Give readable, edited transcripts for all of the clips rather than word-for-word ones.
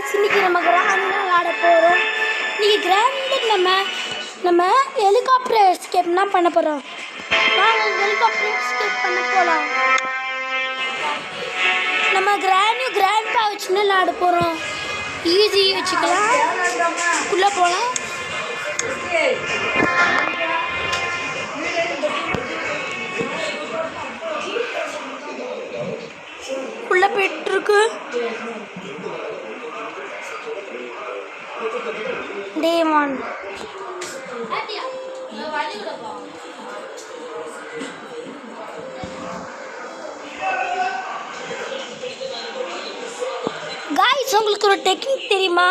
காய்ச்சி இன்னைக்கு நம்ம கிராண்ட் விளாட போகிறோம். இன்னைக்கு கிராண்ட் நம்ம ஹெலிகாப்டர் எஸ்கேப் தான் பண்ண போகிறோம். நாங்கள் ஹெலிகாப்டர் எஸ்கேப் பண்ண போகலாம். நம்ம கிராண்ட்பா வச்சுன்னு விளாட போகிறோம். ஈஸி வச்சுக்கலாம். உள்ளே போகலாம். உள்ள போயிட்டுருக்கு. டேமான் காய்ஸ், உங்களுக்கு ஒரு டெக்னிக் தெரியுமா?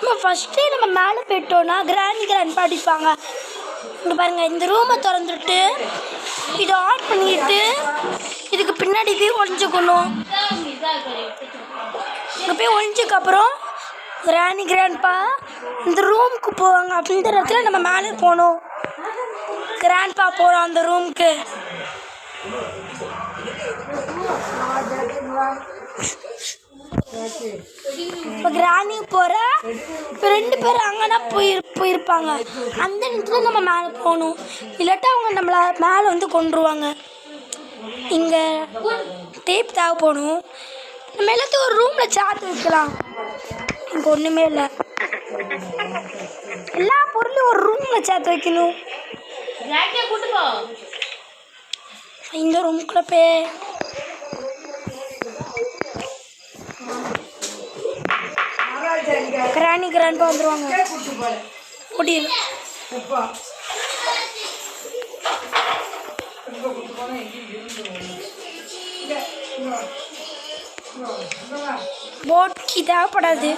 நம்ம ஃபஸ்ட்டே நம்ம மேலே போயிட்டோன்னா கிராண்ட் பாடிப்பாங்க. இங்கே பாருங்கள், இந்த ரூமை திறந்துட்டு இதை ஆன் பண்ணிட்டு இதுக்கு பின்னாடி போய் ஒழிஞ்சுக்கணும். இங்கே போய் ஒழிஞ்சதுக்கப்புறம் கிராண்ட்பா இந்த ரூமுக்கு போவாங்க. அப்படின்ற இடத்துல நம்ம மேலே போகணும். கிராண்ட்பா போகிறோம் அந்த ரூமுக்கு. இப்போ கிராணி போகிற இப்போ 2 பேர் அங்கேனா போயிருப்பாங்க. அந்த இடத்துல நம்ம மேலே போகணும். இல்லாட்டா அவங்க நம்மளை மேலே வந்து கொண்டுருவாங்க. இங்கே டேப் தேவைப்படும். நம்ம எல்லாத்தையும் ஒரு ரூமில் சேர்த்து வைக்கலாம். இங்கே ஒன்றுமே இல்லை. எல்லா பொருளையும் ஒரு ரூமில் சேர்த்து வைக்கணும். இந்த ரூமுக்குள்ள போய் கிராண்ட்பா வந்துடுவாங்க. முடியல. போட்கி தேவைப்படாது.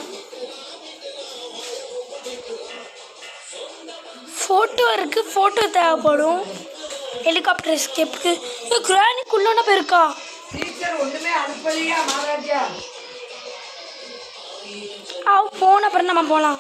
ஃபோட்டோ இருக்குது. ஃபோட்டோ தேவைப்படும் ஹெலிகாப்டர் எஸ்கேப்புக்கு. கிராணிக்குள்ளே போயிருக்கா? போன அப்புறம் நம்ம போகலாம்.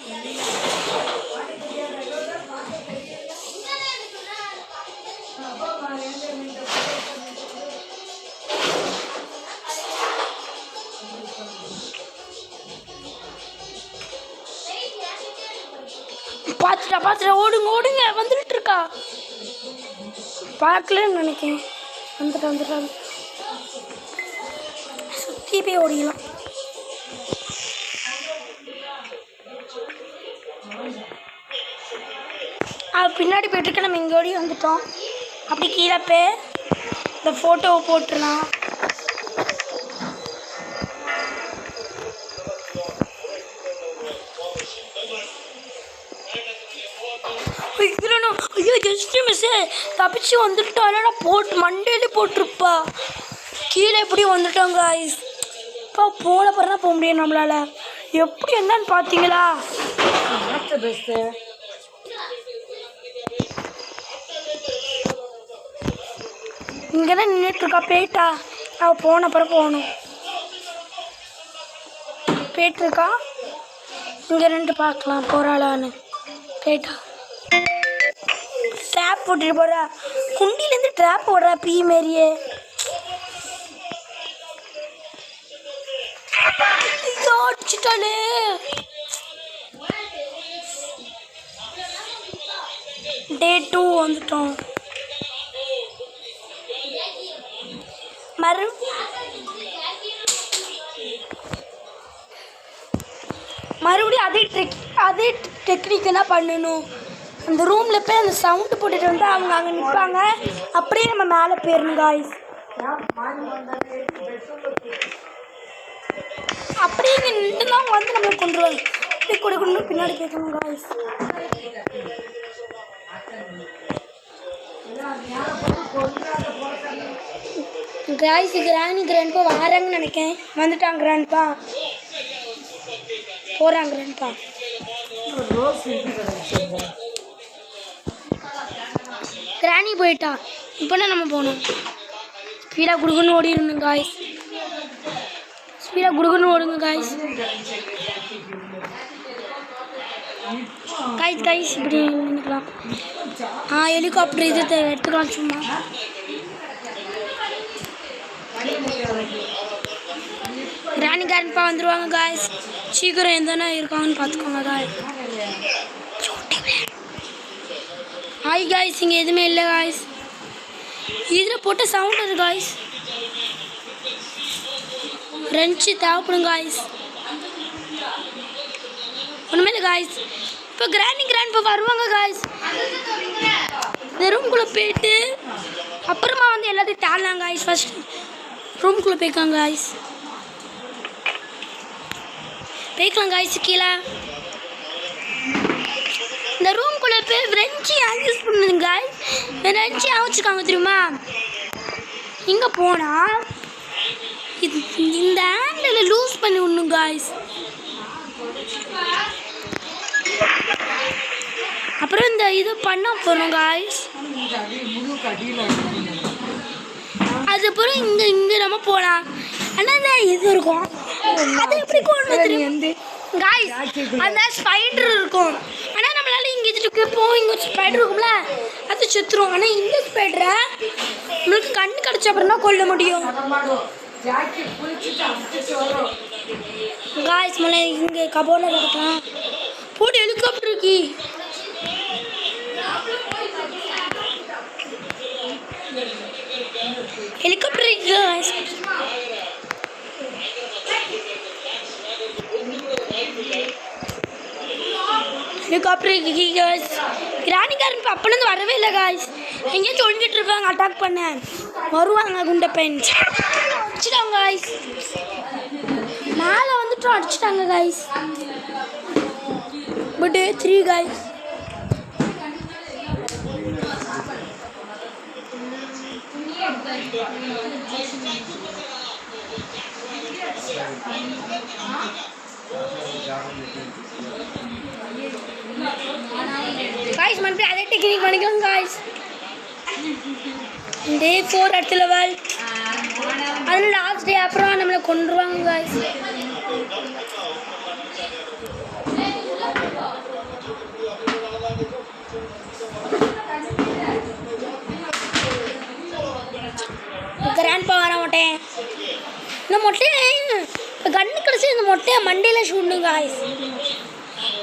பார்த்துட்டா ஓடுங்க வந்துட்டு இருக்கா. பார்க்கலன்னு நினைக்கிறேன். வந்துட்டாங்க. சுற்றி போய் ஓடிக்கலாம். பின்னாடி போயிட்டுருக்க. நம்ம இங்கே ஓடி வந்துட்டோம். அப்படி கீழே போய் இந்த ஃபோட்டோவை போட்டுடலாம். ஐயோ, ஜஸ்ட் மிஸ்ஸு தப்பிச்சு வந்துட்டோம். இல்லைனா போட்டு மண்டையிலே போட்டிருப்பா. கீழே எப்படி வந்துட்டோம் காய்ஸ். இப்போ போன பிறகு தான் போக முடியும் நம்மளால். எப்படி என்னன்னு பார்த்தீங்களா? இங்கே தான் நின்றுட்டுருக்கா. போயிட்டா. அவள் போன பிறகு போகணும். போயிட்டுருக்கா. இங்கே 2 பார்க்கலாம் போகிறாளான்னு. போயிட்டா. ட்ராப் போட்டுட்டு போடுறா. குண்டிலேருந்து ட்ராப் போடுறா. பீ மாரியே. அடிச்சிட்டாலே. டே 2 வந்துட்டோம். மறுபடியும் அதே டெக்னிக் என்ன பண்ணணும்? அந்த ரூமில் போய் அந்த சவுண்டு போட்டுட்டு வந்து அவங்க அங்கே நிற்பாங்க. அப்படியே நம்ம மேலே போயிடணும் காய்ஸ். அப்படியே இங்கே நின்றுனா அவங்க வந்து நம்மளை கொண்டுருவாங்க. அப்படி கொடுக்கணும். பின்னாடி கேட்கணும் காய்ஸ். காய்ஸ், கிராண்ட்பா வராங்கன்னு நினைக்கிறேன். வந்துட்டாங்க கிராண்ட்பா. போகிறாங்க கிராண்ட்பா. கிராணி போயிட்டா. இப்போனா நம்ம போகணும். ஸ்பீடாக குடுக்குன்னு ஓடிடணும் காய்ஸ். ஸ்பீடாக குடுக்குன்னு ஓடுங்க காய்ஸ். காய்ஸ் இப்படி நினைக்கலாம். ஹெலிகாப்டர் இது எடுத்துக்கலாம் சும்மா. கிராணி கிராண்ட்பா வந்துடுவாங்க காய்ஸ். சீக்கிரம் எந்தனா இருக்காங்கன்னு பார்த்துக்கோங்க காய்ஸ். ஹாய் காய்ஸ், இங்கே எதுவுமே இல்லை காய்ஸ். இதில் போட்ட சவுண்ட் அது காய்ஸ். ரெஞ்சு தேவைப்படும் காய்ஸ். ஒன்றுமே இல்லை காய்ஸ். இப்போ கிராணி கிராண்ட்பா வருவாங்க காய்ஸ். இந்த ரூம்குள்ளே போயிட்டு அப்புறமா வந்து எல்லாத்தையும் தேடலாம் காய்ஸ். ஃபர்ஸ்ட் ரூம்குள்ளே போய்க்காங்க காய்ஸ். போய்க்கலாம் காய்ஸ். கீழே இந்த ரூம்குள்ளே போய் ரெஞ்சி யூஸ் பண்ணுங்க காய்ஸ். ரெஞ்சி வச்சுருக்காங்க தெரியுமா? இங்கே போனால் இந்த ஹேண்டில் லூஸ் பண்ணி விடணும் காய்ஸ். அப்புறம் இந்த இது பண்ண போகணும் காய்ஸ். அதுக்கப்புறம் இங்கே நம்ம போகலாம். ஆனால் இந்த இது இருக்கும், அது எப்படி கொண்டு தெரியும் காய்ஸ்? அந்த ஸ்பைடர் இருக்கும். ஆனால் நம்மளால இங்கே இதுக்கு போவோம். இங்கே ஸ்பைடர் இருக்கும்ல, அது செத்துரும். ஆனால் இந்த ஸ்பைடரை நம்மளுக்கு கண்ணு கிடச்ச அப்புறம் தான் கொல்ல முடியும் காய்ஸ். மேலே இங்கே கபோர்டில் இருக்கலாம். போட்டு ஹெலிகாப்டர் இருக்கு. ஹெலிகாப்டர் இருக்கு காய்ஸ். ஹெலிகாப்டர் இருக்கு காய்ஸ். கிராணி கிராண்ட்பா அப்போலேருந்து வரவே இல்லை காய்ஸ். எங்கேயும் சொல்லிட்டு இருப்பாங்க, அட்டாக் பண்ண வருவாங்க. குண்டை பெண் அடிச்சிட்டாங்க காய்ஸ். மேலே வந்துட்டும் அடிச்சிட்டாங்க காய்ஸ். But 3 guys. காய்ஸ் மறுபடியும் அதே டெக்னிக் பண்ணிக்கலாம் காய்ஸ். டே 4 அடுத்த லெவல். அதில் லாஸ்ட் டே அப்புறம் நம்மளை கொண்டுருவாங்க காய்ஸ். கிராண்ட்பா வர மாட்டேன். இந்த மொட்டையை இப்போ கண்ணு கிடச்சி இந்த மொட்டையை மண்டையில் ஷூட்ணும் காய்ஸ்.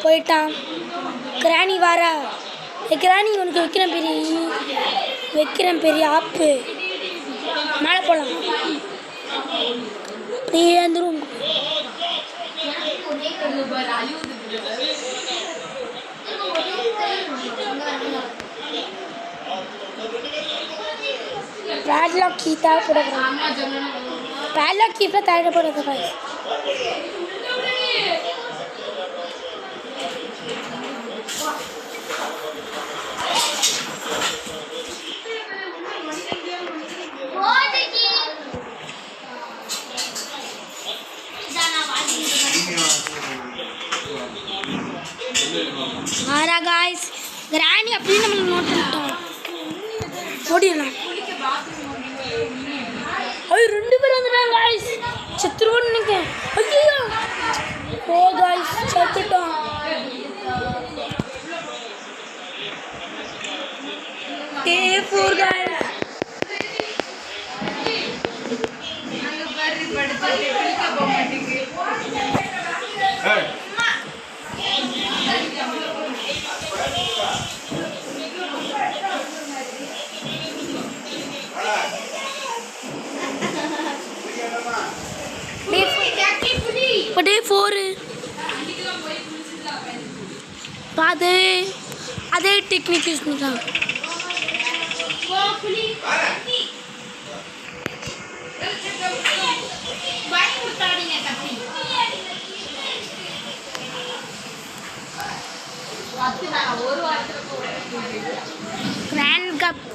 போயிட்டான். கிராணி வர. கிராணி உனக்கு வைக்கிறேன் பெரிய ஆப்பு. மேலே போகலாம். அப்படியே அந்த ரூம் பேட்லாக் கீ தேவைப்படுது. பேட்லாக் கீ தேவைப்படுது காய்ஸ். ஆரா காய்ஸ். கிராணி அப்படின்னு நம்ம நோட் பண்ணிட்டோம். ஓடிடலாம். ஐயோ 2 பேர் வந்துட்டாங்க காய்ஸ். செத்துருவோன்னு நினைக்கிறேன். ஐயோ ஓ காய்ஸ் செத்துட்டோம். டே 4 காய்ஸ். டே 4 அதே டெக்னிக் யூஸ் பண்ணிக்கலாம்.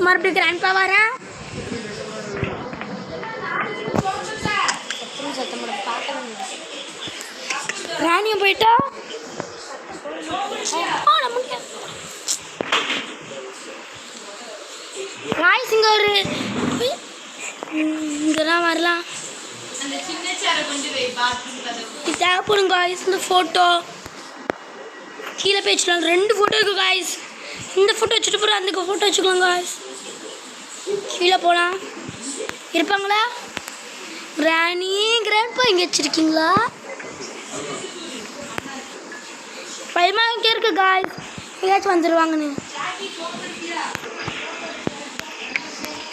மறுபடியும் கிராண்ட்பா வர. ராணியும் போயிட்டா. காய்ஸ் இங்கே ஒரு இங்கெல்லாம் வரலாம். தேவைப்படும் காய்ஸ். இந்த ஃபோட்டோ கீழே போய் வச்சுக்கலாம். 2 ஃபோட்டோ இருக்குது காய்ஸ். இந்த ஃபோட்டோ வச்சுட்டு போகிற அந்த ஃபோட்டோ வச்சுக்கலாம் காய்ஸ். கீழே போகலாம். இருப்பாங்களா? கிராணி கிராண்ட்பா எங்கே வச்சிருக்கீங்களா? பயமாக இருக்கு காய், எங்கேயாச்சும் வந்துடுவாங்கன்னு.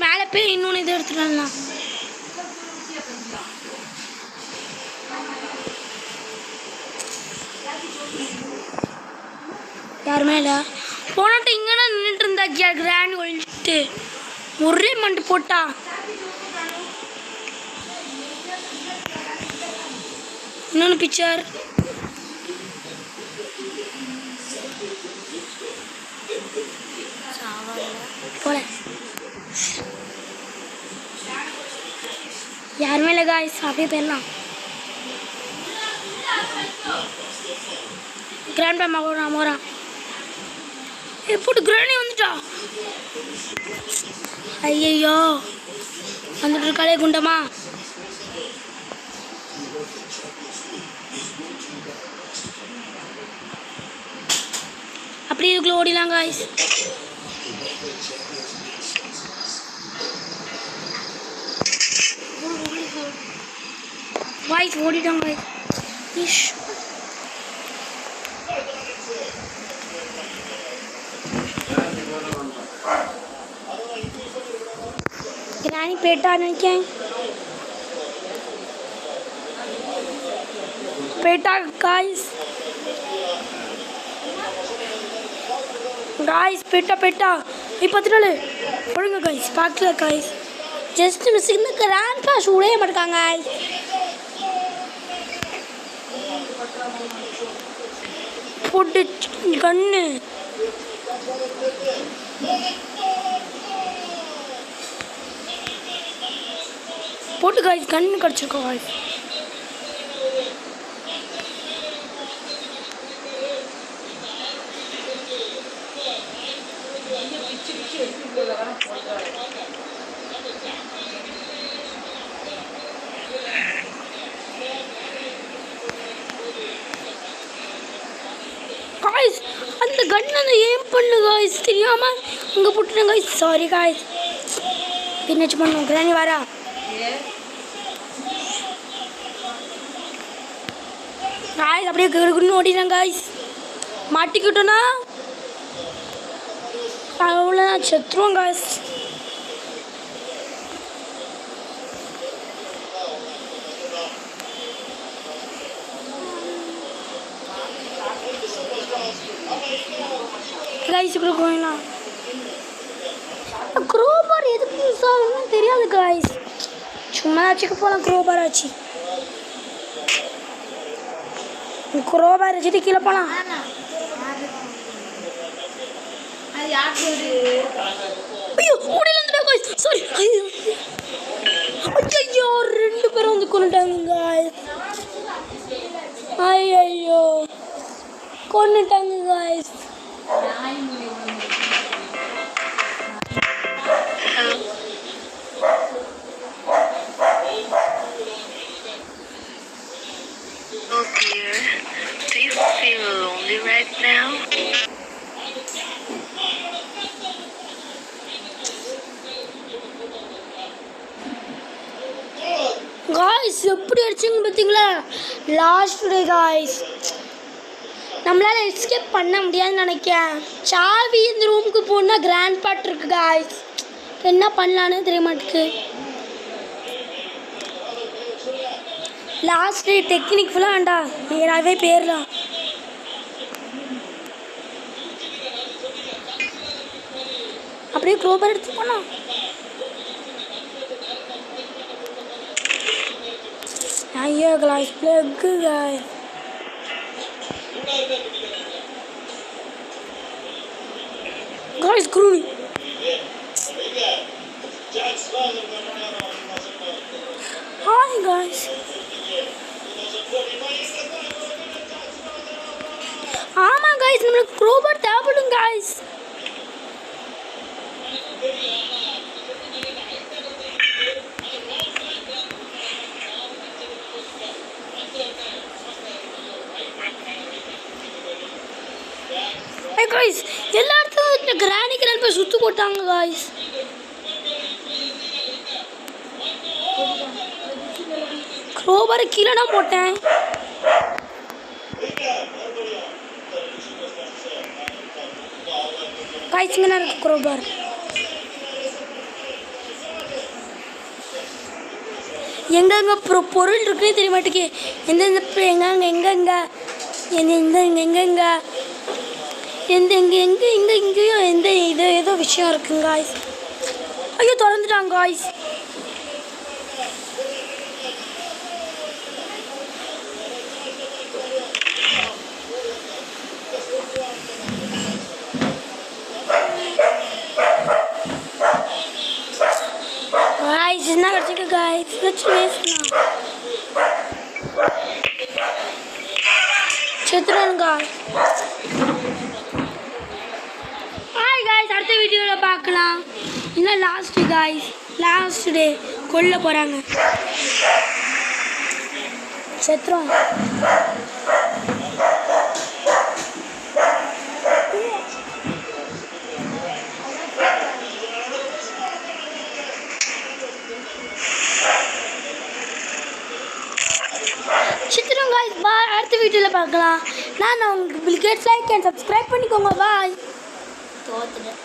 மேலே போய் இன்னொன்று இது எடுத்துட்டு வரலாம். யாருமே இல்லை. போனட்டு இங்கன்னா நின்றுட்டு இருந்தா கிராண்ட் ஒழிஞ்சிட்டு ஒரே மண்டு போட்டா. இன்னொன்று பிக்சர் போல யாருமே இல்லை காய்ஸ், அப்படியே போயிடலாம். கிராண்ட் பா மோரா எப்படி கிராணி வந்துட்டா? ஐயோ வந்துட்டு இருக்காளே குண்டமா. அப்படி இதுக்குள்ள ஓடிலாம் காய்ஸ். வாய்ஸ் ஓடிட்டாங்க காய்ஸ். கிராணி பேட்டா நினைக்கேன். பேட்டா காய்ஸ் காய்ஸ் பேட்டா இப்போ ஒழுங்க காய்ஸ் பார்க்கல காய்ஸ். ஜஸ்ட் மிஸ் இந்த கிராண்ட் பாஸ் உடைய மாட்டாங்க. போட்டு கண்ணு போட்டு காய்ஸ் கண்ணு கடிச்சிருக்கோம் காய்ஸ். காய்ஸ் அந்த கண்ணை ஏம் பண்ணு காய்ஸ், தெரியாம அங்கே போட்டுட்டேன் காய்ஸ். சாரி காய்ஸ், பின்னாச்சு பண்ணுவோம். கிராணி வாரா காய்ஸ், அப்படியே கருக்குன்னு ஓடிடுறேன் காய்ஸ். மாட்டிக்கிட்டோன்னா அவ்வளோ செத்துருவோம் காய்ஸ். காய்ஸ் இப்படி போயிடலாம். க்ரோபார் எதுக்கு யூஸ் ஆகுதுன்னு தெரியாது காய்ஸ். சும்மா வச்சுக்க போகலாம். க்ரோபார் ஆச்சு, க்ரோபார் வச்சுட்டு கீழே போகலாம். ஐயோ ஓடிலாம் காய்ஸ். சாரி. ஐயோ 2 பேரும் வந்து கொண்டுட்டாங்க காய்ஸ். ஐயோ கொண்டுட்டாங்க guys. Oh dear, do you feel lonely right now? Guys எப்படி அடிச்சுங்க பார்த்தீங்களா? லாஸ்ட் டே காய்ஸ், நம்மளால் எஸ்கேப் பண்ண முடியாதுன்னு நினைக்கிறேன். சாவி இந்த ரூமுக்கு போனால் கிராண்ட் பார்ட் இருக்குது காய்ஸ். என்ன பண்ணலான்னு தெரிய மாட்டேங்குது. லாஸ்ட் டே டெக்னிக் ஃபுல்லாக வேண்டாம், நேராகவே போயிடலாம். அப்படியே க்ரோபர் எடுத்து போகலாம். ஐயோ காய்ஸ் பிளக்கு காய்ஸ். காய்ஸ் குருவி ஹாய் காய்ஸ். ஆமாம் காய்ஸ், நம்மளுக்கு க்ரோபர் தேவைப்படும் காய்ஸ். காய்ஸ் எல்லா இடத்துக்கும் கிராண்ட் போய் சுற்று போட்டாங்க காய்ஸ். ரோபரை கீழே தான் போட்டேன். காய்ச்சிங்கன்னா இருக்கு க்ரோபார். எங்கெங்க பொருள் இருக்குன்னே தெரிய மாட்டேங்க. எந்தெந்த எங்கெங்க எங்கெங்க இங்கேயும் எந்த ஏதோ விஷயம் இருக்குங்க காய்ஸ். ஐயோ திறந்துட்டாங்க காய்ஸ். Guys, என்ன கிடைச்சிருக்கு guys? Let's waste now. செத்துறேன் guys. Hi guys, அடுத்த வீடியோல பார்க்கலாம். இல்ல லாஸ்ட் guys. லாஸ்ட் டே கொல்ல போறாங்க. செத்துறோம். சித்திரம் guys, பாய். அடுத்த வீடியோவில் பார்க்கலாம். நான் உங்களுக்கு Bill Gates like and subscribe பண்ணிக்கோங்க. பாய். தோத்துட்டேன்.